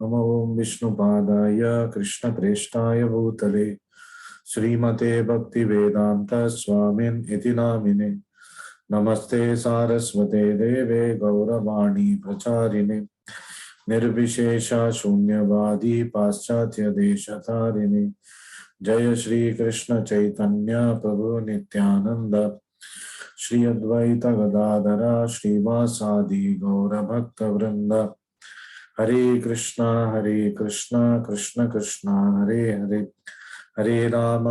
नमो विष्णुपादाय कृष्णप्रेष्ठाय भूतले श्रीमते भक्तिवेदांत स्वामिन् इति नामिने। नमस्ते सारस्वते देवे गौरवाणी प्रचारिणे निर्विशेष शून्यवादी पाश्चात्य देशतारिणे। जय श्री कृष्ण चैतन्य प्रभु नित्यानंद श्री अद्वैत गदाधर श्रीवासादि गौर भक्त वृंद। हरे कृष्णा कृष्ण कृष्णा हरे हरे, हरे राम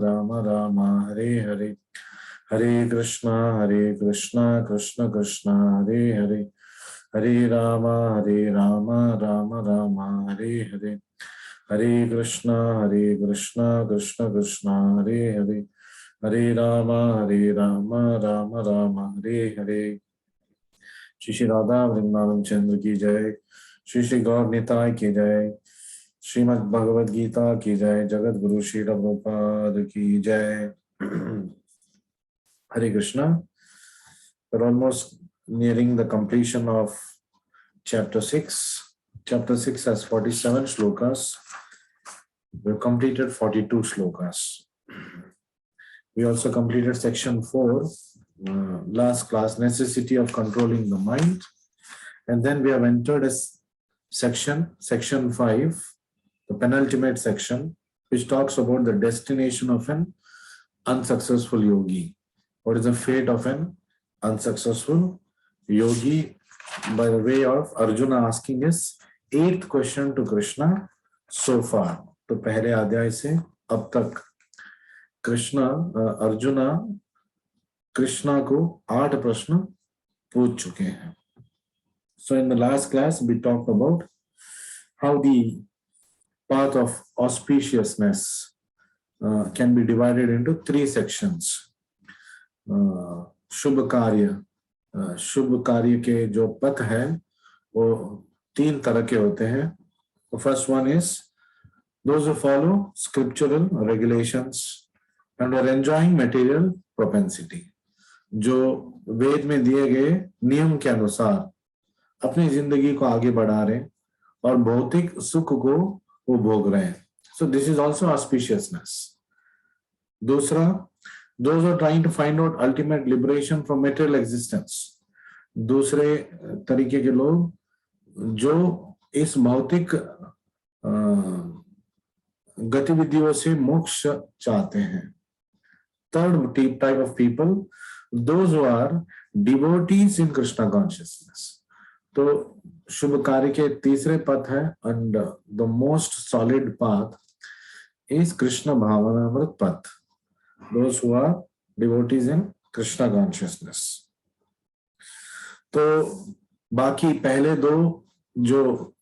राम राम हरे हरे। हरे कृष्णा कृष्ण कृष्णा हरे हरे, हरे राम राम राम हरे हरे। हरे कृष्णा कृष्ण कृष्णा हरे हरे, हरे राम राम राम हरे हरे। श्री श्री राधा वृंदावन चंद्र की जय, श्री श्री गौर निताय की जय, श्रीमद् भगवद गीता की जय, जगत गुरु श्री प्रभुपाद की जय। Hare Krishna. We're almost nearing the completion of chapter 6. Chapter 6 has 47 shlokas. We've completed 42 shlokas. We also completed section 4, last class, necessity of controlling the mind. And then we have entered a section 5, the penultimate section, which talks about the destination of an unsuccessful yogi. What is the fate of an unsuccessful yogi, by the way of Arjuna asking his 8th question to Krishna so far. तो पहले अध्याय से अब तक अर्जुना कृष्णा को 8 प्रश्न पूछ चुके हैं. So in the last class we talked about how the path of auspiciousness can be divided into 3 sections. शुभ कार्य के जो पथ है वो 3 तरह के होते हैं. The first one is those who follow scriptural regulations and are enjoying material propensity. जो वेद में दिए गए नियम के अनुसार अपनी जिंदगी को आगे बढ़ा रहे हैं और भौतिक सुख को वो भोग रहे हैं. So this is also auspiciousness. दूसरा, those who are trying to find out ultimate liberation from material existence. दूसरे तरीके के लोग जो इस भौतिक गतिविधियों से मोक्ष चाहते हैं. Third type of people, those who are devotees in Krishna consciousness. तो शुभ कार्य के तीसरे पथ है, and the most solid path is Krishna Bhavanamrit path. Those who are devotees in Krishna consciousness. तो बाकी पहले 2 जो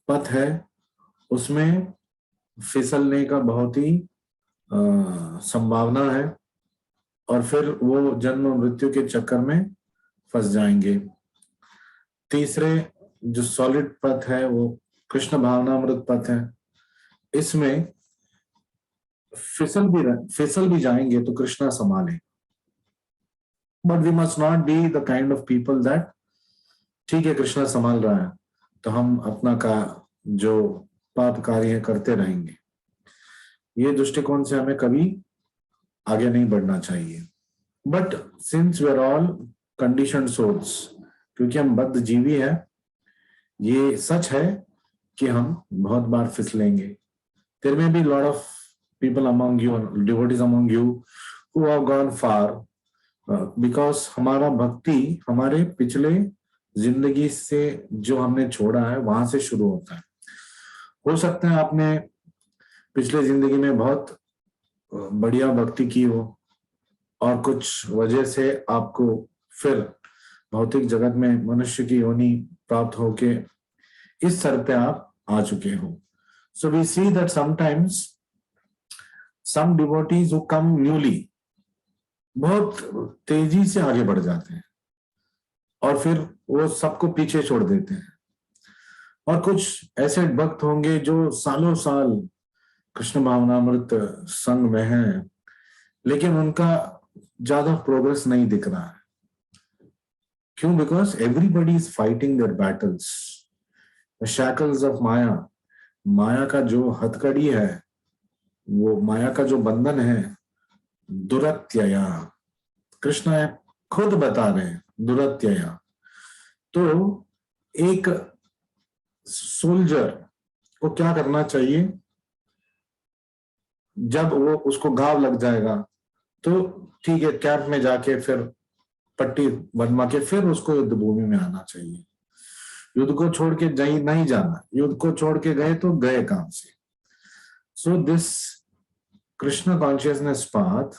पथ है उसमें फिसलने का बहुत ही संभावना है और फिर वो जन्म मृत्यु के चक्कर में फंस जाएंगे. तीसरे जो सॉलिड पथ है वो कृष्ण भावनामृत पथ है. इसमें फिसल भी जाएंगे तो कृष्णा संभाले. But we must not be the kind of people that ठीक है कृष्णा संभाल रहा है तो हम अपना का जो पाप कार्य करते रहेंगे. ये दृष्टिकोण से हमें कभी आगे नहीं बढ़ना चाहिए. But since we are all conditioned souls, क्योंकि हम बद्ध जीवी हैं, ये सच है कि हम बहुत बार फिसलेंगे. There may be a lot of people among you, devotees among you, who have gone far because हमारा भक्ति हमारे पिछले जिंदगी से जो हमने छोड़ा है वहां से शुरू होता है. हो सकता है आपने पिछले जिंदगी में बहुत बढ़िया भक्ति की हो और कुछ वजह से आपको फिर भौतिक जगत में मनुष्य की योनि प्राप्त होके इस स्तर पे आप आ चुके हो. So we see that sometimes some devotees who come newly बहुत तेजी से आगे बढ़ जाते हैं और फिर वो सबको पीछे छोड़ देते हैं. और कुछ ऐसे भक्त होंगे जो सालों साल कृष्ण भावनामृत संग में हैं लेकिन उनका ज्यादा प्रोग्रेस नहीं दिख रहा है. क्यों? Because everybody is fighting their battles. Shackles of maya, माया का जो हथकड़ी है, वो माया का जो बंधन है, दुरत्यया, कृष्ण खुद बता रहे हैं दुरत्यया। तो एक सोल्जर को क्या करना चाहिए, जब वो उसको घाव लग जाएगा तो ठीक है, कैंप में जाके फिर पट्टी बनवा के फिर उसको युद्ध भूमि में आना चाहिए। युद्ध को छोड़ के नहीं जाना, युद्ध को छोड़ के गए तो गए काम से। So this Krishna consciousness path,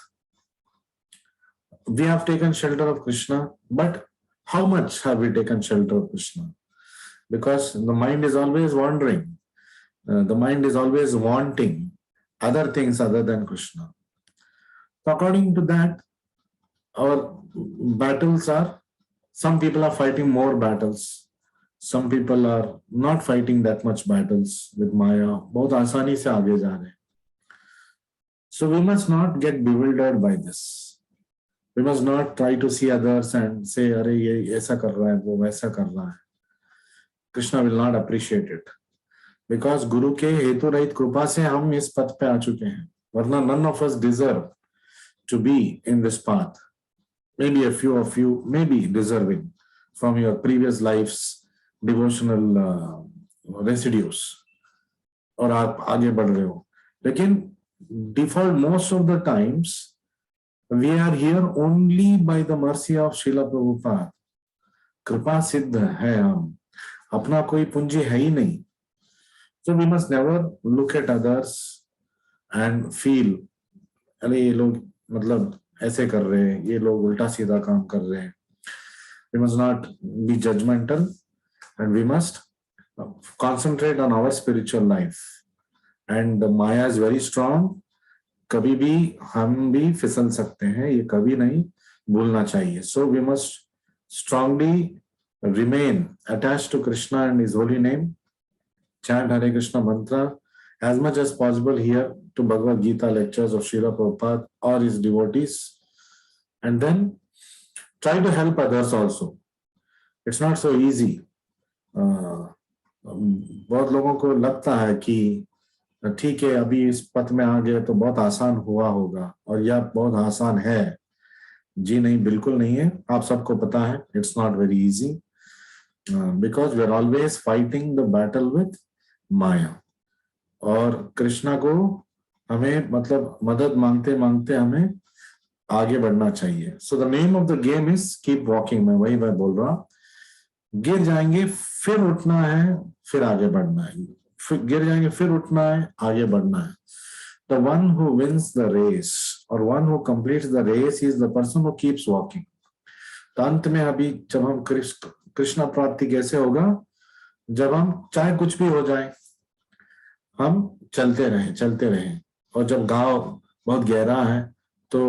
we have taken shelter of Krishna, but how much have we taken shelter of Krishna? Because the mind is always wandering, the mind is always wanting other things other than Krishna. So according to that, our battles are, some people are fighting more battles, some people are not fighting that much battles with Maya, बहुत आसानी से आगे जा रहे हैं. So we must not get bewildered by this. We must not try to see others and say, अरे ये ऐसा कर रहा है, वो वैसा कर रहा है. Krishna will not appreciate it. Because गुरु के हेतु रहित कृपा से हम इस पथ पे आ चुके हैं. वरना none of us deserve to be in this path. Maybe a few of you may be deserving from your previous life's devotional residues. और आप आगे बढ़ रहे हो. लेकिन default most of the times we are here only by the mercy of Srila Prabhupada. कृपा सिद्ध है हम, अपना कोई पूंजी है ही नहीं. So we must never look at others and feel, अरे ये लोग मतलब ऐसे कर रहे हैं, ये लोग उल्टा सीधा काम कर रहे हैं. We must not be judgmental and we must concentrate on our spiritual life. And the Maya is very strong. कभी भी हम भी फिसल सकते हैं, ये कभी नहीं भूलना चाहिए. So we must strongly remain attached to Krishna and His holy name. Chant Hare Krishna mantra as much as possible here to Bhagavad Gita lectures of Srila Prabhupada or his devotees, and then try to help others also. It's not so easy. बहुत लोगों को लगता है कि ठीक है अभी इस पथ में आ गए तो बहुत आसान हुआ होगा, और यह बहुत आसान है. जी नहीं, बिल्कुल नहीं है. आप सबको पता है it's not very easy, because we are always fighting the battle with maya. और कृष्णा को हमें मतलब मदद मांगते मांगते हमें आगे बढ़ना चाहिए. So the name of the game is keep walking. मैं बोल रहा हूं, गिर जाएंगे फिर उठना है, फिर आगे बढ़ना है. फिर गिर जाएंगे फिर उठना है, आगे बढ़ना है. The one who wins the race or one who completes the race is the person who keeps walking. तो अंत में अभी जब हम कृष्ण प्राप्ति कैसे होगा, जब हम चाहे कुछ भी हो जाए हम चलते रहें. और जब गांव बहुत गहरा है तो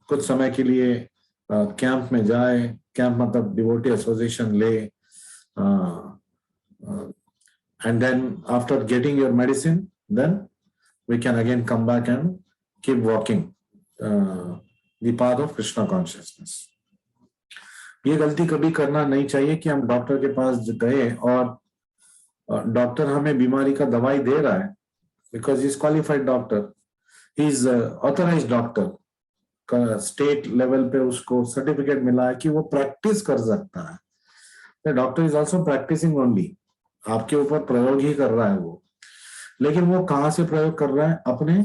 कुछ समय के लिए कैंप में जाए. कैंप मतलब डिवोटी एसोसिएशन ले, and then after getting your medicine, then we can again come back and keep walking the path of Krishna consciousness. ये गलती कभी करना नहीं चाहिए कि हम डॉक्टर के पास गए और डॉक्टर हमें बीमारी का दवाई दे रहा है, because he is qualified doctor, he is authorized doctor का स्टेट लेवल पे उसको सर्टिफिकेट मिला है कि वो प्रैक्टिस कर सकता है. The doctor is also practicing only. आपके ऊपर प्रयोग ही कर रहा है वो. लेकिन वो कहाँ से प्रयोग कर रहा है? अपने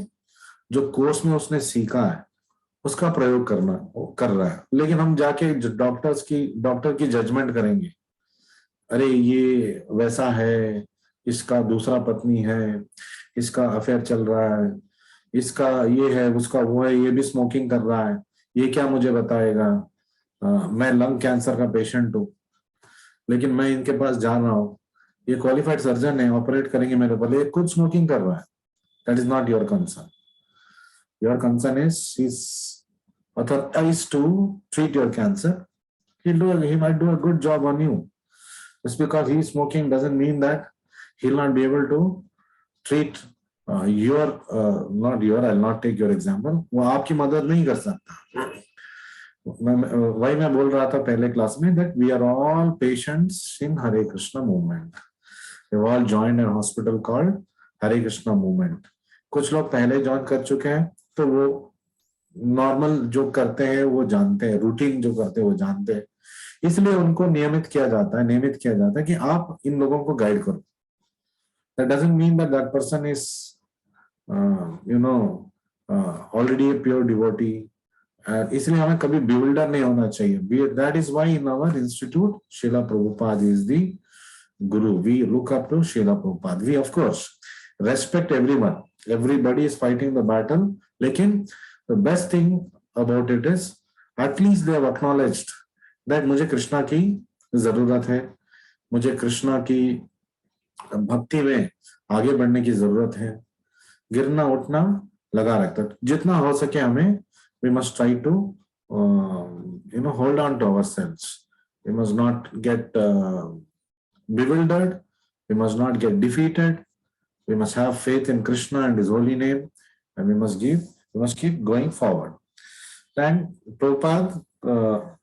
जो कोर्स में उसने सीखा है उसका प्रयोग कर रहा है. लेकिन हम जाके डॉक्टर की जजमेंट करेंगे, अरे ये वैसा है, इसका दूसरा पत्नी है, इसका अफेयर चल रहा है, इसका ये है, उसका वो है, ये भी स्मोकिंग कर रहा है, ये क्या मुझे बताएगा. मैं लंग कैंसर का पेशेंट हूँ, लेकिन मैं इनके पास जा रहा हूँ, ये क्वालिफाइड सर्जन है, ऑपरेट करेंगे मेरे पर, ये खुद स्मोकिंग कर रहा है. That is not your concern. Your concern is he is authorized to treat your cancer. He might do a good job on you. Just because he is smoking doesn't mean that he'll not be able to treat not your, I'll not take your example. वो आपकी मदद नहीं कर सकता. वही मैं बोल रहा था पहले क्लास में, that we are all patients in Hare Krishna movement. They've all joined a hospital called Hare Krishna movement. कुछ लोग पहले ज्वाइन कर चुके हैं, तो वो नॉर्मल जो करते हैं वो जानते हैं, रूटीन जो करते हैं वो जानते हैं, इसलिए उनको नियमित किया जाता है कि आप इन लोगों को गाइड करो। That doesn't mean that that person is already a pure devotee. इसलिए हमें कभी bewilder नहीं होना चाहिए। That is why in our institute Srila Prabhupada is the Guru. We look up to Srila Prabhupada. We of course respect everyone. Everybody is fighting the battle. लेकिन the best thing about it is at least they have acknowledged that मुझे कृष्णा की जरूरत है, मुझे कृष्णा की भक्ति में आगे बढ़ने की जरूरत है। गिरना उठना लगा रहता है, जितना हो सके हमें we must try to hold on to ourselves. We must not get bewildered. We must not get defeated. We must have faith in Krishna and His holy name, and we must keep going forward. Then Prabhupada,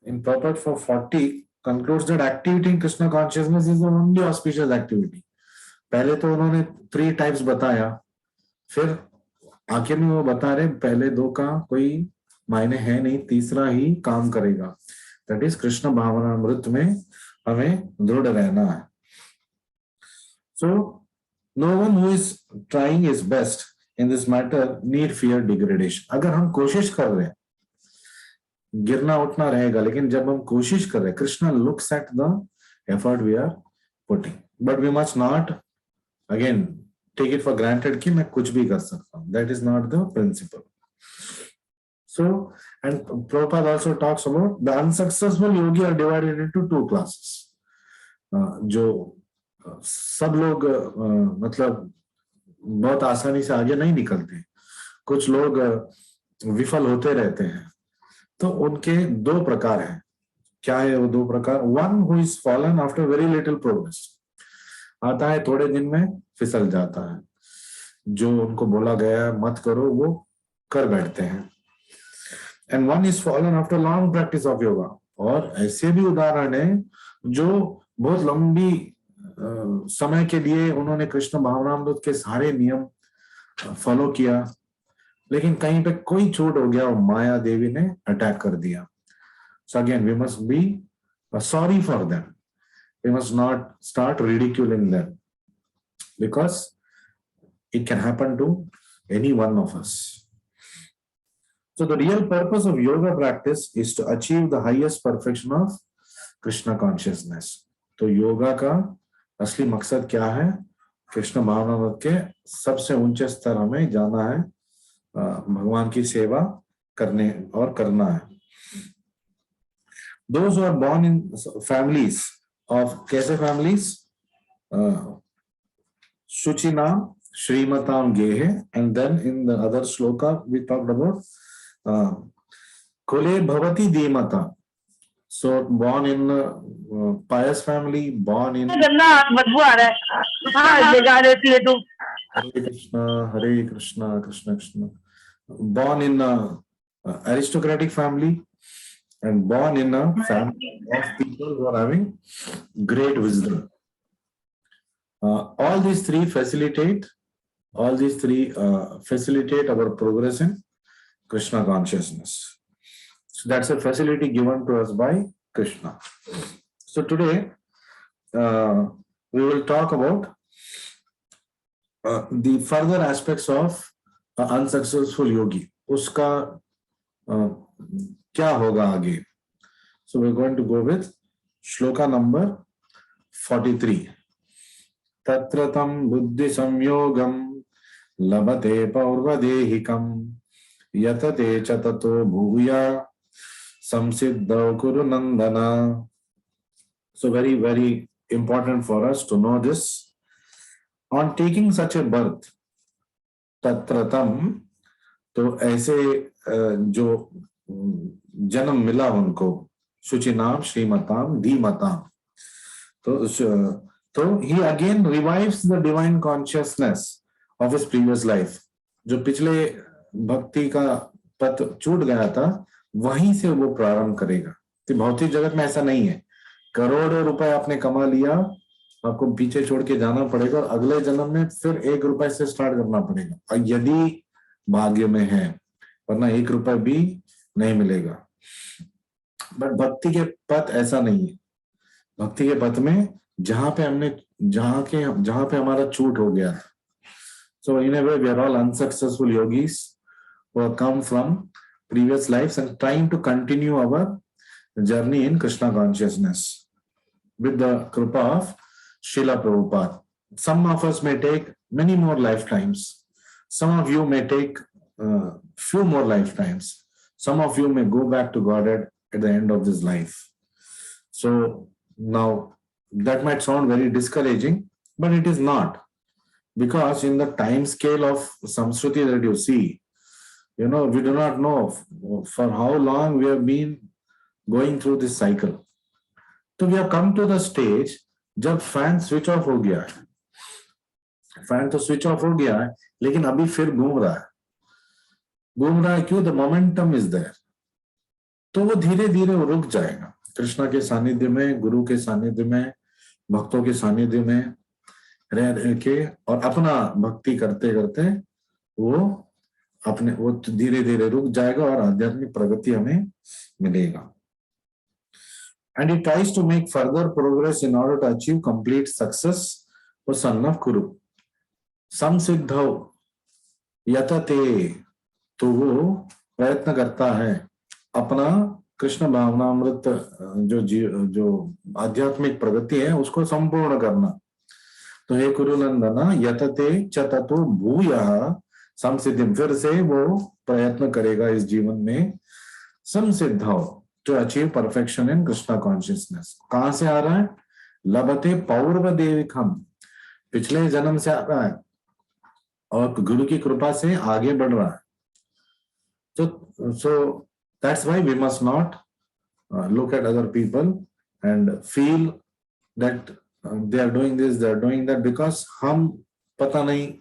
in Prabhupada for 40, concludes that activity in Krishna consciousness is the only auspicious activity. पहले तो उन्होंने 3 types बताया, फिर आखिर में वो बता रहे पहले 2 का कोई मायने है नहीं, तीसरा ही काम करेगा। दैट इज कृष्ण भावनामृत में हमें दृढ़ रहना है। So no one who is trying his best in this matter need fear degradation. अगर हम कोशिश कर रहे हैं, गिरना उठना रहेगा, लेकिन जब हम कोशिश कर रहे हैं, Krishna looks at the effort we are putting, but we must not again take it for granted कि मैं कुछ भी कर सकता हूँ. That is not the principle. So, and Prabhupada also talks about the unsuccessful yogi are divided into 2 classes. जो सब लोग मतलब बहुत आसानी से आगे नहीं निकलते, कुछ लोग विफल होते रहते हैं, तो उनके 2 प्रकार हैं। क्या है वो 2 प्रकार? One who is fallen after very little progress. आता है, थोड़े दिन में फिसल जाता है, जो उनको बोला गया मत करो वो कर बैठते हैं। And one is fallen after long practice of yoga. और ऐसे भी उदाहरण है जो बहुत लंबी समय के लिए उन्होंने कृष्ण भावनामृत के सारे नियम फॉलो किया, लेकिन कहीं पे कोई छूट हो गया और माया देवी ने अटैक कर दिया। So again we must be sorry for them. We must not start ridiculing them, because it can happen to any one of us. So the real purpose of yoga practice is to achieve the highest perfection of Krishna consciousness. तो योगा का असली मकसद क्या है? कृष्ण भावनामृत के सबसे ऊंचे स्तर हमें जाना है, भगवान की सेवा करने और करना है। Those who are born in families of कैसे families? Shuchinam, Srimatam Gehe, and then in the other shloka we talked about Kule Bhavati Dhimata. So born in pious family, born in Hare Krishna, Krishna Krishna, born in aristocratic family, and born in a family of people who are having great wisdom. All these three facilitate our progress in Krishna consciousness. So that's a facility given to us by Krishna. So today we will talk about the further aspects of unsuccessful yogi. Uska क्या होगा आगे? So we're going to go with shloka number 43. तत्रतं बुद्धि संयोगं लभते पौर्वदेहिकं यतते च ततो भूया संसिद्धौ कुरु नंदना. So very, very important for us to know this. On taking such a birth, तत्रतं, तो ऐसे जो जन्म मिला उनको, शुचिनाम, श्रीमताम, धीमताम, तो he again revives the divine consciousness of his previous life. जो पिछले भक्ति का पथ छूट गया था, वहीं से वो प्रारंभ करेगा। तो भौतिक जगत में ऐसा नहीं है, करोड़ों रुपए आपने कमा लिया, आपको पीछे छोड़ के जाना पड़ेगा और अगले जन्म में फिर 1 रुपए से स्टार्ट करना पड़ेगा, और यदि भाग्य में है, वरना 1 रुपए भी नहीं मिलेगा। बट भक्ति के पथ ऐसा नहीं है। भक्ति के पथ में जहां पे हमारा छूट हो गया था, so in a way we are all unsuccessful yogis who have come from previous lives and trying to continue our journey in Krishna consciousness with the kripa of Srila Prabhupada. Some of us may take many more lifetimes. Some of you may take few more lifetimes. Some of you may go back to Godhead at the end of this life. So now that might sound very discouraging, but it is not, because in the time scale of Samskriti that you see, we do not know for how long we have been going through this cycle. So we have come to the stage जब fan switch off हो गया है, fan तो switch off हो गया है, लेकिन अभी फिर घूम रहा है। क्यों? The momentum is there. तो वो धीरे धीरे रुक जाएगा कृष्णा के सानिध्य में, गुरु के सानिध्य में, भक्तों के सानिध्य में रह के, और अपना भक्ति करते करते वो धीरे धीरे रुक जाएगा और आध्यात्मिक प्रगति हमें मिलेगा। And he tries to make further progress in order to achieve complete success for son of Kuru. Samsiddhav yatate, तो वो प्रयत्न करता है अपना कृष्ण भावनामृत जो आध्यात्मिक प्रगति है उसको संपूर्ण करना। तो हे कुरुनंदना यतते च ततो भूयः संसिद्धिम, फिर से वो प्रयत्न करेगा इस जीवन में संसिद्धव to achieve perfection in Krishna consciousness। कहां से आ रहा है? लभते पौर्व देविकम, पिछले जन्म से आ रहा है और गुरु की कृपा से आगे बढ़ रहा है। So that's why we must not look at other people and feel that they are doing this, they are doing that, because हम पता नहीं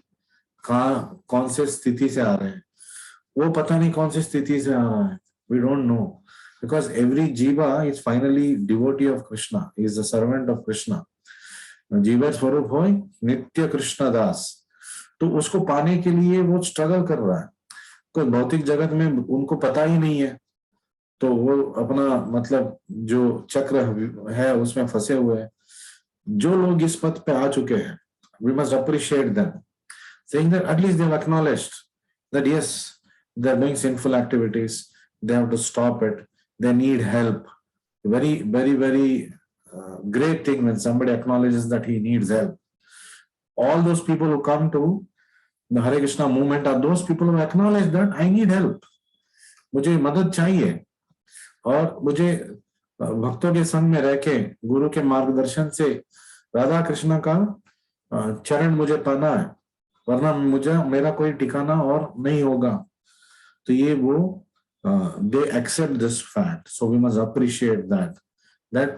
कौन से स्थिति से आ रहे हैं, वो पता नहीं कौन सी स्थिति से आ रहा है। We don't know, because every jiva is finally devotee of Krishna, he is a servant of Krishna। जीवा स्वरूप हो नित्य कृष्ण दास, तो उसको पाने के लिए वो स्ट्रगल कर रहा है। कोई भौतिक जगत में उनको पता ही नहीं है, तो वो अपना मतलब जो चक्र है उसमें फंसे हुए हैं। जो लोग इस पथ पे आ चुके हैं, we must appreciate them, saying that at least they have acknowledged that yes, they are doing sinful activities, they have to stop it, they need help। Very, very, very great thing when somebody acknowledges that he needs help। All those people who come to the Hare Krishna movement are those people who acknowledge that I need help, मुझे मदद चाहिए, और मुझे भक्तों के संग में रह के गुरु के मार्गदर्शन से राधा कृष्ण का चरण मुझे पाना है, वरना मेरा कोई ठिकाना और नहीं होगा। तो ये वो they accept this fact, so we must appreciate that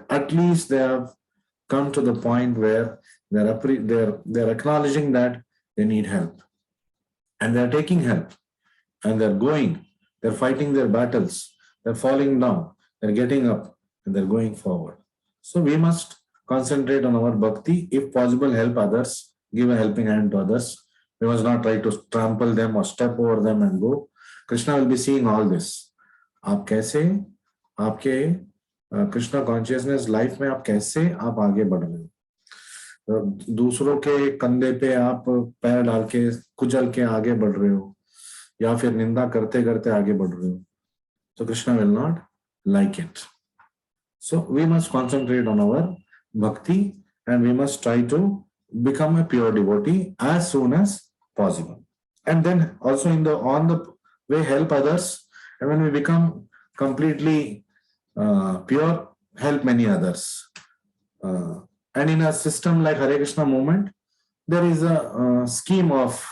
at least they have come to the point where they're acknowledging that they need help, and they're taking help, and they're fighting their battles, they're falling down, they're getting up, and they're going forward। So we must concentrate on our bhakti, if possible help others, give a helping hand to others। We must not try to trample them or step over them and go। Krishna will be seeing all this। आप कैसे आपके Krishna consciousness life में आप कैसे आप आगे बढ़ रहे हो, दूसरों के कंधे पे आप पैर डाल के कुचल के आगे बढ़ रहे हो, या फिर निंदा करते करते आगे बढ़ रहे हो, तो Krishna will not like it. So we must concentrate on our bhakti and we must try to become a pure devotee as soon as possible, and then also on the way help others, and when we become completely pure, help many others। And in a system like Hare Krishna movement, there is a scheme of,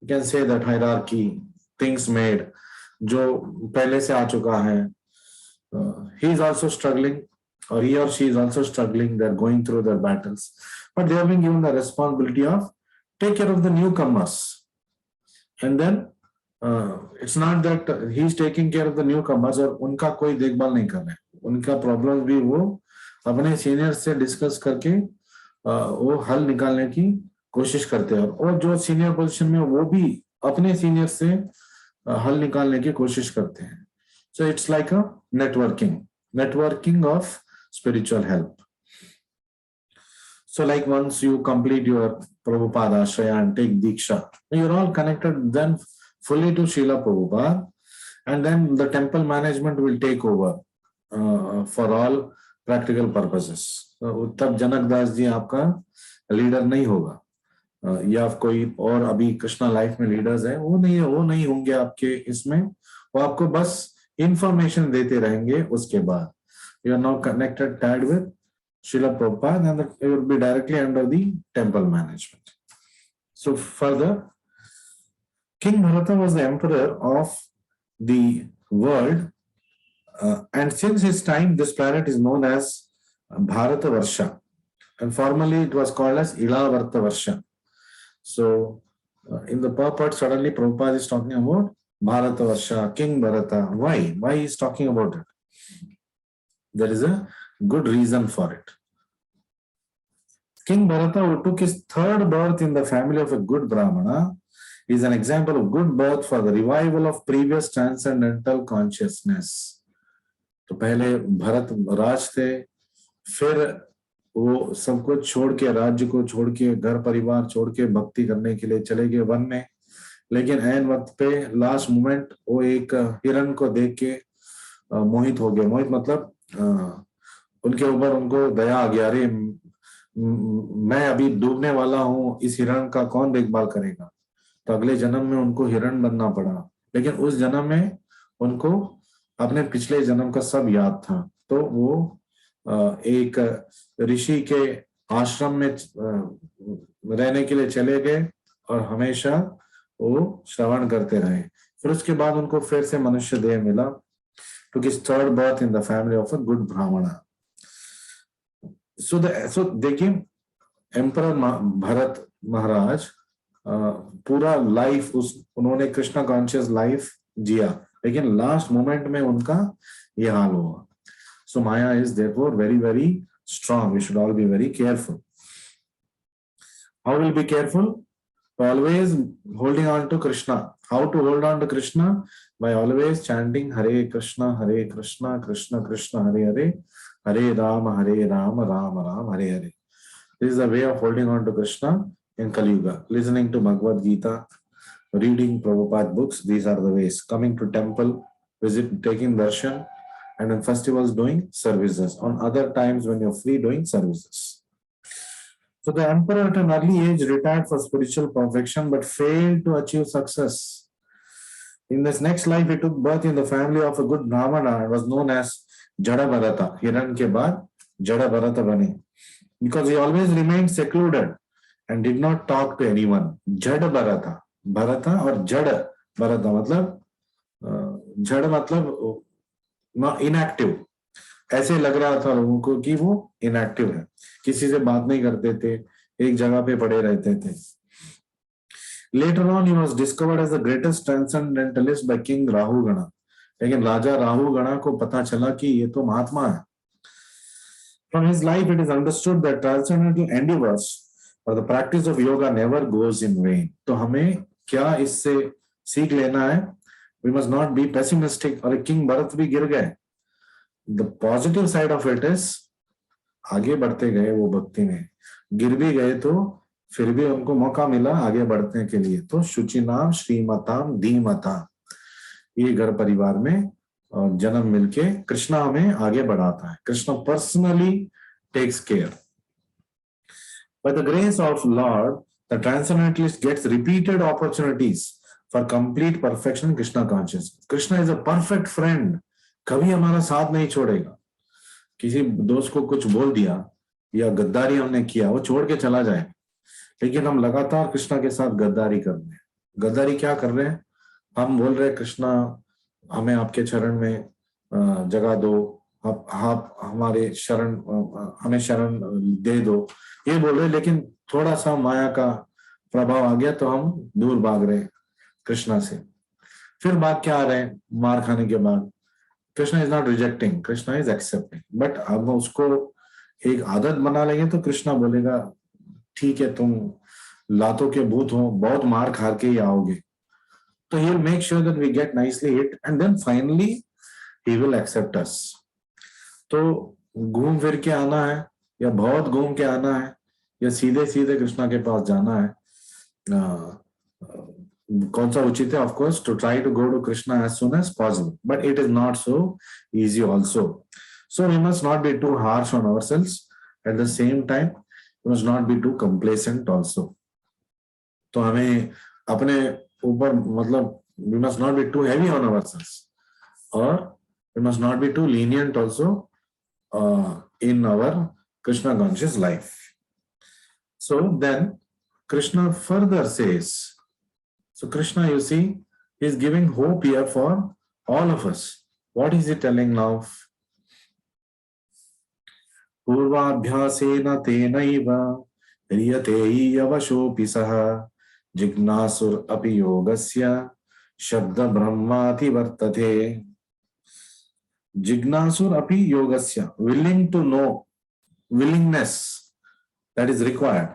you can say that hierarchy, things made, जो पहले से आ चुका है, he is also struggling, or he or she is also struggling, they're going through their battles, but they have been given the responsibility of take care of the newcomers। And then it's not that he is taking care of the newcomers और उनका कोई देखभाल नहीं कर रहे हैं, उनका problem भी वो अपने सीनियर से डिस्कस करके वो हल निकालने की कोशिश करते हैं, और जो सीनियर पोजीशन में वो भी अपने सीनियर से हल निकालने की कोशिश करते हैं. So it's like a networking of spiritual help. So like once you complete your Prabhupada Ashraya and take Diksha, you're all connected then fully to Srila Prabhupada, and then the temple management will take over for all practical purposes. तब जनक दास जी आपका leader नहीं होगा, या कोई और अभी Krishna life में leaders हैं, वो नहीं होंगे आपके इसमें, वो आपको बस इंफॉर्मेशन देते रहेंगे. उसके बाद you are now connected, tied with Srila Prabhupada, and you will be directly under the temple management. So further, King Bharata was the emperor of the world, and since his time, this planet is known as Bharata Varsha, and formerly it was called as Ilavarta Varsha. So in the purport, suddenly Prabhupada is talking about Bharata Varsha, King Bharata. Why? Why he is talking about it? There is a good reason for it. King Bharata, who took his third birth in the family of a good Brahmana, is an example of good birth for the revival of previous transcendental consciousness. तो पहले भरत राज थे, फिर वो सब कुछ छोड़ के, राज्य को छोड़ के, घर परिवार छोड़ के भक्ति करने के लिए चले गए वन में. लेकिन ऐन वक्त पे लास्ट मोमेंट वो एक हिरण को देख के मोहित हो गए. मोहित मतलब उनके ऊपर उनको दया आ गया, अरे मैं अभी डूबने वाला हूं, इस हिरण का कौन देखभाल करेगा. तो अगले जन्म में उनको हिरण बनना पड़ा, लेकिन उस जन्म में उनको अपने पिछले जन्म का सब याद था. तो वो एक ऋषि के आश्रम में रहने के लिए चले गए और हमेशा वो श्रवण करते रहे. फिर उसके बाद उनको फिर से मनुष्य देह मिला. took his third birth in the family of a good Brahmana. So देखिए, एम्परर भरत महाराज पूरा लाइफ उन्होंने कृष्णा कॉन्शियस लाइफ जिया, लेकिन लास्ट मोमेंट में उनका ये हाल हुआ. So Maya is therefore very, very strong. We should all be very careful. How will be careful? By always holding on to Krishna. How to hold on to Krishna? By always chanting Hare Krishna, Krishna Krishna, Hare Hare, Hare Rama, Rama Rama, Hare Hare. This is the way of holding on to Krishna in Kali Yuga. Listening to Bhagavad Gita, reading Prabhupada books, these are the ways. Coming to temple, taking darshan, and in festivals doing services. On other times when you're free, doing services. So the emperor at an early age retired for spiritual perfection but failed to achieve success. In this next life, he took birth in the family of a good Brahmana and was known as Jada Bharata. Hiran ke baad Jada Bharata bane. Because he always remained secluded and did not talk to anyone. Jada Bharata. Bharata or Jada Bharata मतलब Jada मतलब inactive. ऐसे लग रहा था लोगों को कि वो इनएक्टिव है, किसी से बात नहीं करते थे, एक जगह पे पड़े रहते थे. Later on, he was discovered as the greatest transcendentalist by King Rahu Gana. लेकिन राजा राहु गणा को पता चला कि ये तो महात्मा है. From his life, it is understood that transcendental endeavors or the practice of yoga never goes in vain. तो हमें क्या इससे सीख लेना है? We must not be pessimistic. और किंग भरत भी गिर गए. The positive side of it is आगे बढ़ते गए वो भक्ति में. गिर भी गए तो फिर भी उनको मौका मिला आगे बढ़ने के लिए. तो शुचिनाम श्रीमताम धीमता, ये घर परिवार में जन्म मिलके कृष्णा हमें आगे बढ़ाता है. Krishna personally takes care. By the grace of Lord, the transcendentalist gets repeated opportunities for complete perfection in Krishna consciousness. Krishna is a perfect friend. कभी हमारा साथ नहीं छोड़ेगा. किसी दोस्त को कुछ बोल दिया या गद्दारी हमने किया, वो छोड़ के चला जाए, लेकिन हम लगातार कृष्णा के साथ गद्दारी कर रहे हैं. गद्दारी क्या कर रहे हैं? हम बोल रहे हैं कृष्णा हमें आपके चरण में जगह दो, आप हमारे शरण, हमें शरण दे दो, ये बोल रहे, लेकिन थोड़ा सा माया का प्रभाव आ गया तो हम दूर भाग रहे कृष्णा से. फिर बात क्या आ रहे हैं? मार खाने के बाद Krishna is not rejecting, Krishna is accepting. But अब उसको एक आदत बना लेंगे तो कृष्णा बोलेगा ठीक है, तुम लातों के भूत हो, बहुत मार खा के ही आओगे। तो he will make sure that we get nicely hit and then finally he will accept us. तो घूम फिर के आना है या बहुत घूम के आना है या सीधे सीधे कृष्णा के पास जाना है, कौन सा उचित है? Of course to try to go to Krishna as soon as possible, but it is not so easy also. So we must not be too harsh on ourselves. At the same time we must not be too complacent also. तो हमें अपने ऊपर मतलब we must not be too heavy on ourselves, or we must not be too lenient also in our Krishna conscious life. So then Krishna further says, so Krishna, you see, is giving hope here for all of us. What is he telling now? Purvabhyasena tenaiva riyate avashopi saha जिज्ञासुर अपि योगस्य शब्द ब्रह्माति वर्तते. जिज्ञासुर अपि योगस्य, willing to know, willingness that is required.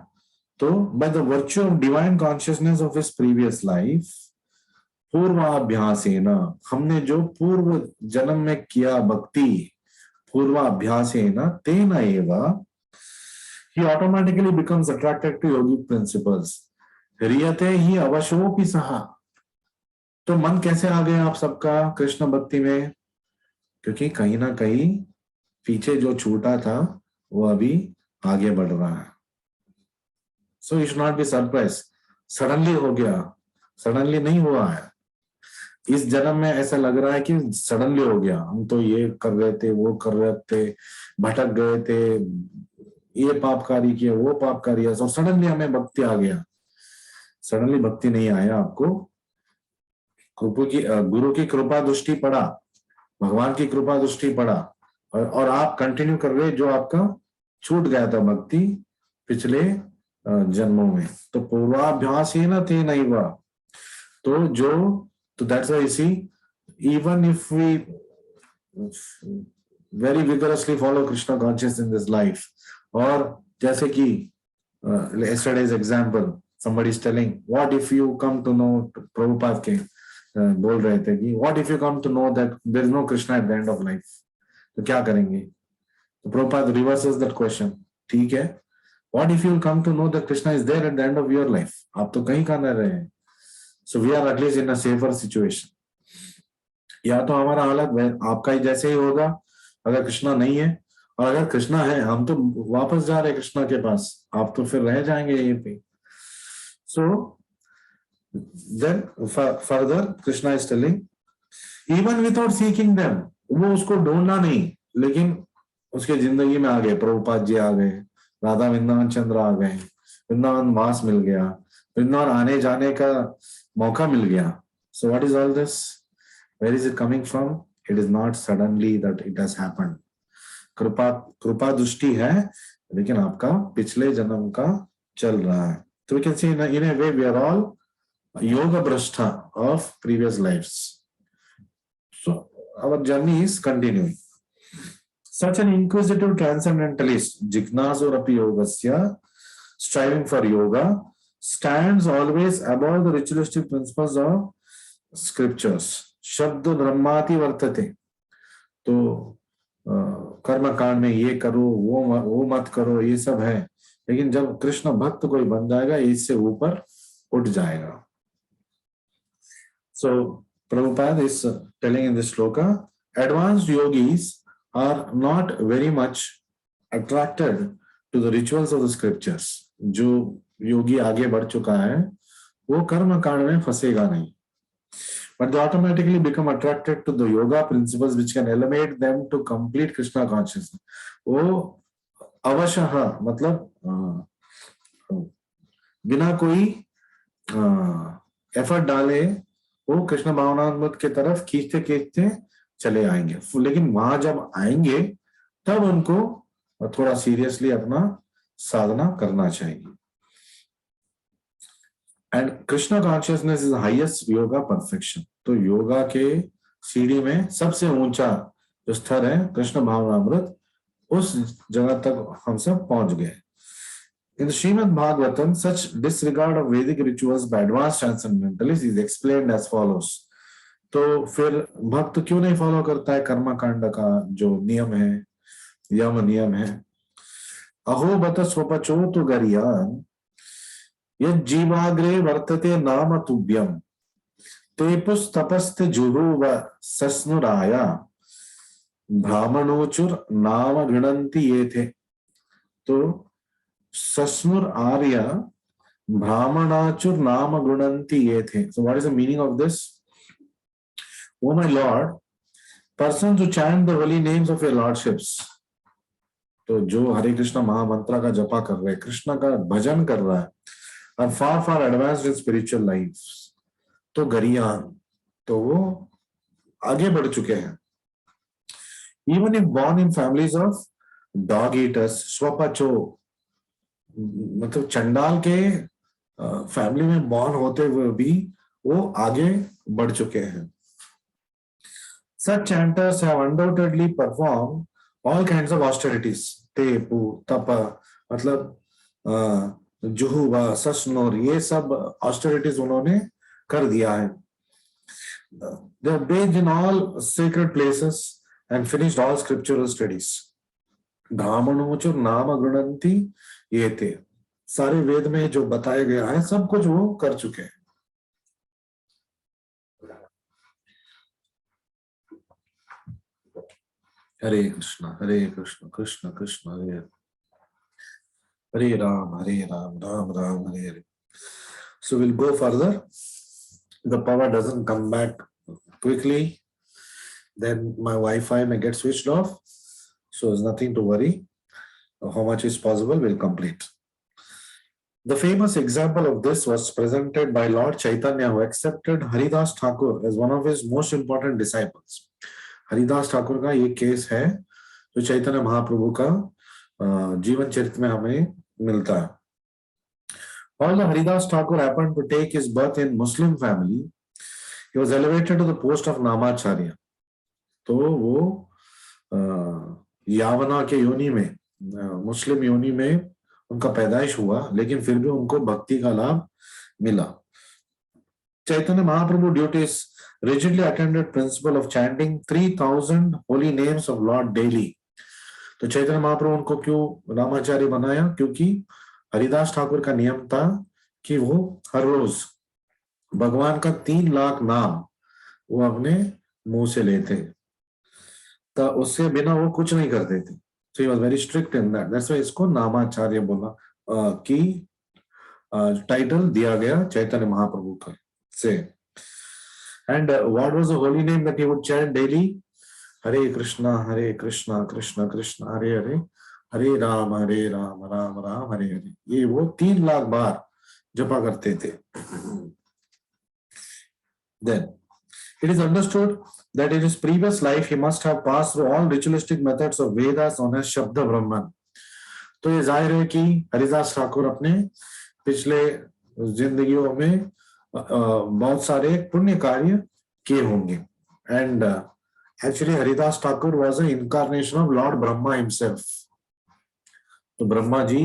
तो by the virtue of divine consciousness of his previous life, पूर्वाभ्यासेन, हमने जो पूर्व जन्म में किया भक्ति, पूर्वाभ्यासेन तेन एव, he automatically becomes attracted to yogic principles. रियते ही अवशोपि सहा. तो मन कैसे आ गया आप सबका कृष्ण भक्ति में? क्योंकि कहीं ना कहीं पीछे जो छूटा था वो अभी आगे बढ़ रहा है. So you should not be surprise. Suddenly हो गया, सडनली नहीं हुआ है. इस जन्म में ऐसा लग रहा है कि सडनली हो गया, हम तो ये कर रहे थे, वो कर रहे थे, भटक गए थे, ये पापकारी किया, वो पापकारी किया, और सडनली हमें भक्ति आ गया. सडनली भक्ति नहीं आया आपको. गुरु की कृपा दृष्टि पड़ा, भगवान की कृपा दृष्टि पड़ा, और आप कंटिन्यू कर रहे जो आपका छूट गया था भक्ति पिछले जन्मों में. तो पूर्वाभ्यास ही ना थे नहीं हुआ. तो जो तो that's why you see, even if we very vigorously follow Krishna conscious in this life, और जैसे कि yesterday's example, somebody is telling, what if you come to know, Prabhupada के बोल रहे थे कि what if you come to know that there is no Krishna at the end of life, तो क्या करेंगे? तो Prabhupada reverses that question. ठीक है, what if you come to know that Krishna is there at the end of your life? आप तो कहीं का रह रहे हैं. So we are at least in a safer situation. या तो हमारा हालत आपका ही जैसे ही होगा अगर कृष्णा नहीं है, और अगर कृष्णा है हम तो वापस जा रहे कृष्णा के पास, आप तो फिर रह जाएंगे यहीं पे. So then further Krishna is telling, even without seeking them, वो उसको ढूंढना नहीं, लेकिन उसके जिंदगी में आ गए. प्रभुपाद जी आ गए, राधा वृंदावन चंद्र आ गए, वृंदावन वास मिल गया, वृंदावन आने जाने का मौका मिल गया. So what is all this? Where is it coming from? It is not suddenly that it has happened. कृपा दृष्टि है, लेकिन आपका पिछले जन्म का चल रहा है. So we can say in a way we are all yoga brashta of previous lives. So our journey is continuing. Such an inquisitive transcendentalist, Jignasur api yogasya, striving for yoga, stands always above the ritualistic principles of scriptures. शब्द ब्रह्माति वर्तते. तो कर्म कांड में ये करो, वो मत करो, ये सब है, लेकिन जब कृष्ण भक्त कोई बन जाएगा इससे ऊपर उठ जाएगा. So Prabhupada is telling in this shloka, advanced yogis are not very much attracted to the rituals of the scriptures. जो योगी आगे बढ़ चुका है वो कर्म कांड में फंसेगा नहीं, but they automatically become attracted to the yoga principles which can elevate them to complete Krishna consciousness. वो अवशः मतलब बिना कोई एफर्ट डाले वो कृष्ण भावनामृत के तरफ खींचते खींचते चले आएंगे. लेकिन वहां जब आएंगे तब उनको थोड़ा सीरियसली अपना साधना करना चाहिए. And Krishna consciousness is highest yoga perfection. तो योगा के सीढ़ी में सबसे ऊंचा जो स्तर है कृष्ण भावनामृत, उस जगह तक हम सब पहुंच गए। In the Srimad Bhagavatam, such disregard of Vedic rituals by advanced transcendentalists is explained as follows. तो फिर भक्त क्यों नहीं फॉलो करता है कर्म कांड का जो नियम है, यम नियम है? अहो बत स्वपचो तो गरियान यद जीवाग्रे वर्तते नाम तुभ्यम तेपुस तपस्ते जुहुव सस्नुराया ब्राह्मणोचुर नाम गृणंति ये थे। तो सस्नुर आर्य ब्राह्मणाचुर नाम गृणंति ये थे। So what is the meaning of this? Oh my Lord, persons who chant the holy names of your lordships, तो जो हरे कृष्ण महामंत्र का जपा कर रहे, कृष्ण का भजन कर रहा है, are far far advanced in spiritual lives, तो गरियान, तो वो आगे बढ़ चुके हैं। Even if born in families of dog eaters, स्वपचो, मतलब चंडाल के फैमिली में बॉर्न होते हुए भी वो आगे बढ़ चुके हैं। Such chanters have undoubtedly performed all kinds of austerities. तेपु, तप, मतलब जुहुवा, सस्नोर, ये सब austerities उन्होंने कर दिया है। They have bathed in all sacred places and finished all scriptural studies. ब्राह्मणोचुर नाम गृणंति ये थे। सारे वेद में जो बताया गया है सब कुछ वो कर चुके हैं। हरे Krishna Krishna Krishna Hare Hare Ram Ram Ram Hare Hare. So we'll go further. The power doesn't come back quickly, then my Wi-Fi may get switched off. So there's nothing to worry. How much is possible, we'll complete. The famous example of this was presented by Lord Chaitanya, who accepted Haridas Thakur as one of his most important disciples. Haridas Thakur का ये case है जो चैतन्य महाप्रभु का जीवन चरित्र में हमें मिलता है। Although Haridas Thakur happened to take his birth in Muslim family, he was elevated to the post of Namacharya. तो वो यावना के योनि में, मुस्लिम योनि में उनका पैदाइश हुआ, लेकिन फिर भी उनको भक्ति का लाभ मिला। Chaitanya Mahaprabhu duties rigidly attended principle of chanting 3000 holy names of Lord daily. तो चैतन्य महाप्रभु उनको क्यों रामाचार्य बनाया? क्योंकि हरिदास ठाकुर का नियम था कि वो हर रोज भगवान का 3 लाख नाम वो अपने मुंह से लेते, तो उससे बिना वो कुछ नहीं करते थे। So he was very strict in that. That's why इसको नामाचार्य बोला कि टाइटल दिया गया चैतन्य महाप्रभु का से। And what was the holy name that he would chant daily? Hare Krishna Krishna Krishna Hare Hare, Hare Ram Ram Ram Hare Hare। ये वो 3 लाख बार जपा करते थे। Then it is understood that in his previous life he must have passed through all ritualistic methods of Vedas on his Shabda Brahman। तो ये जाहिर है कि हरिदास ठाकुर अपने पिछले जिंदगियों में बहुत सारे पुण्य कार्य किए होंगे। And actually Haridas Thakur was an incarnation of Lord Brahma himself. तो ब्रह्मा जी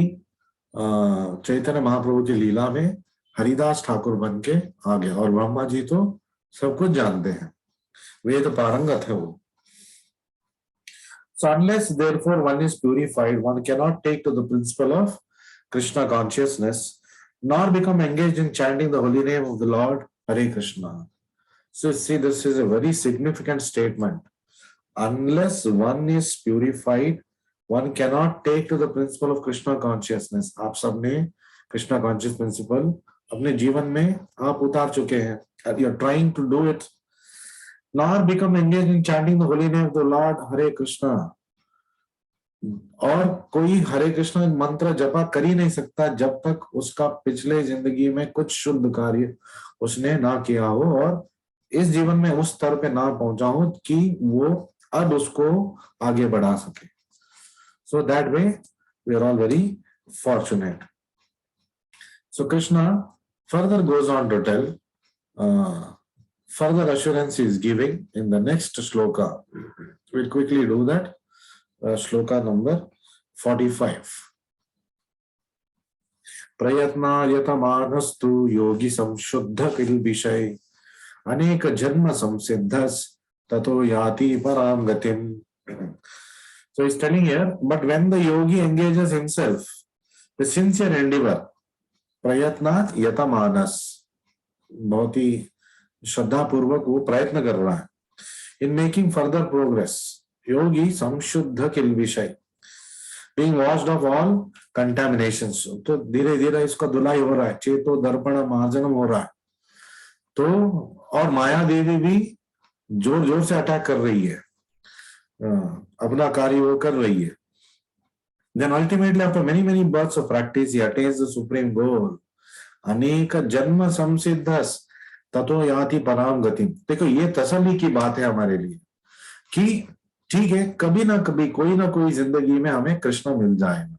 चैतन्य महाप्रभु की लीला में हरिदास ठाकुर बन के आ गए, और ब्रह्मा जी तो सब कुछ जानते हैं, वे तो पारंगत है वो। So unless therefore one is purified, one cannot take to the principle of Krishna consciousness, nor become engaged in chanting the holy name of the Lord, Hare Krishna. So see, this is a very significant statement. Unless one is purified, one cannot take to the principle of Krishna consciousness. आप सबने Krishna conscious principle अपने जीवन में आप उतार चुके हैं, and you are trying to do it. Nor become engaged in chanting the holy name of the Lord, Hare Krishna. और कोई हरे कृष्ण मंत्र जपा कर ही नहीं सकता जब तक उसका पिछले जिंदगी में कुछ शुद्ध कार्य उसने ना किया हो, और इस जीवन में उस स्तर पे ना पहुंचा हो कि वो अब उसको आगे बढ़ा सके। So that way we are all very fortunate. So Krishna further goes on to tell further assurance he is giving in the next shloka. We'll quickly do that. shloka number 45. Prayatna yatamanastu yogi samshuddha kilbishay अनेक जन्म संसिद्धस tato yati param gatim. So he's telling here, but when the yogi engages himself with sincere endeavor, prayatna yatamanas, बहुत ही श्रद्धा पूर्वक वो प्रयत्न कर रहा है, in making further progress, yogi samshuddha kilbishay, being washed of all contaminations. तो धीरे धीरे इसका धुलाई हो रहा है, चेतो दर्पण मार्जनम हो रहा है. तो और माया देवी भी जोर जोर से अटैक कर रही है, अपना कार्य वो कर रही है. Then ultimately after many births of practice he attains the supreme goal. अनेक जन्म संसिद्धस ततो याति पराम गतिम. देखो ये तसल्ली की बात है हमारे लिए कि ठीक है, कभी ना कभी कोई ना कोई जिंदगी में हमें कृष्ण मिल जाएगा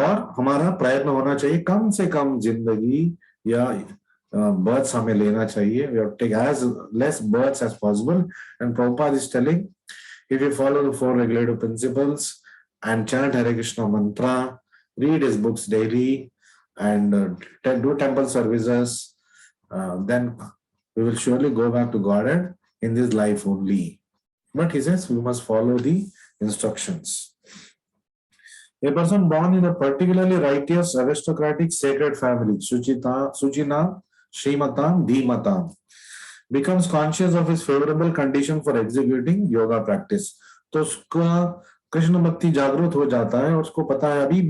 और हमारा प्रयत्न होना चाहिए कम से कम जिंदगी या births हमें लेना चाहिए. We have to take as less births as possible. And Prabhupada is telling, if you follow the 4 regulative principles and chant Hare Krishna mantra, read his books daily, and do temple services, then we will surely go back to Godhead in this life only. But he says we must follow the instructions. A person born in a particularly righteous, aristocratic, sacred family, Suchina, Srimatam, Dhimatam, becomes conscious of his favorable condition for executing yoga practice. तो उसका कृष्ण भक्ति जागृत हो जाता है और उसको पता है अभी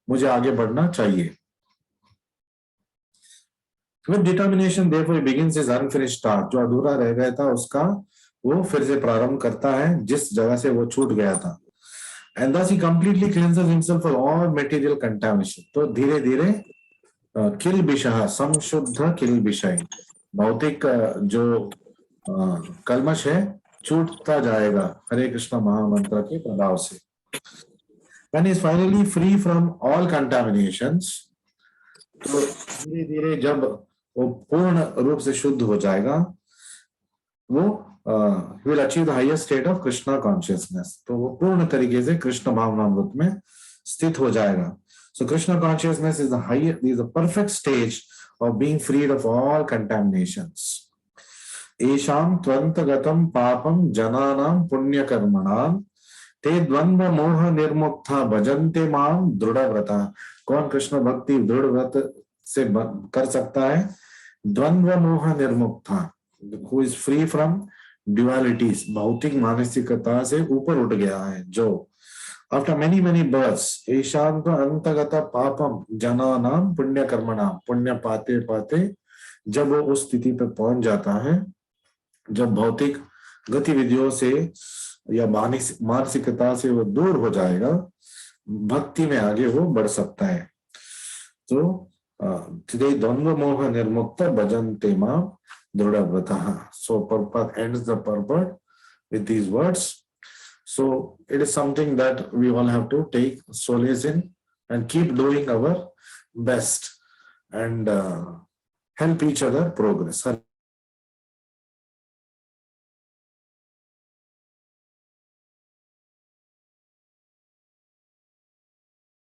मुझे आगे बढ़ना चाहिए. With determination, therefore, he begins his unfinished task. जो अधूरा रह गया था उसका वो फिर से प्रारंभ करता है जिस जगह से वो छूट गया था. And thus he completely cleanses himself of all material contamination. तो धीरे धीरे किल विषय संशुद्ध किल विषय, भौतिक जो कलमश है छूटता जाएगा हरे कृष्ण महामंत्र के प्रभाव से. When he is finally free from all contaminations, तो धीरे धीरे जब वो पूर्ण रूप से शुद्ध हो जाएगा, वो he will achieve the highest state of Krishna consciousness. तो वो पूर्ण तरीके से कृष्ण भावनामृत में स्थित हो जाएगा. So Krishna consciousness is the perfect stage of being freed of all contaminations. Esham tvantagatam papam jananam punya karmanam te dvandva moha nirmukta bhajante maam drudha vrata. कौन कृष्ण भक्ति दृढ़ व्रत से कर सकता है? द्वंद्व मोह निर्मुक्ता, who is free from dualities, भौतिक मानसिकता से ऊपर उठ गया है, जो after many births, ईशांत अंतगत पापम जनानाम पुण्य कर्मणाम, पुण्य पाते पाते जब वो उस स्थिति पे पहुंच जाता है जब भौतिक गतिविधियों से या मानसिकता से वो दूर हो जाएगा, भक्ति में आगे वो बढ़ सकता है. तो द्वंद्व मोह निर्मुक्त भजन्ते माम दृढ़व्रतः. So Prabhupada ends the purport with these words. So it is something that we all have to take solace in and keep doing our best and help each other progress.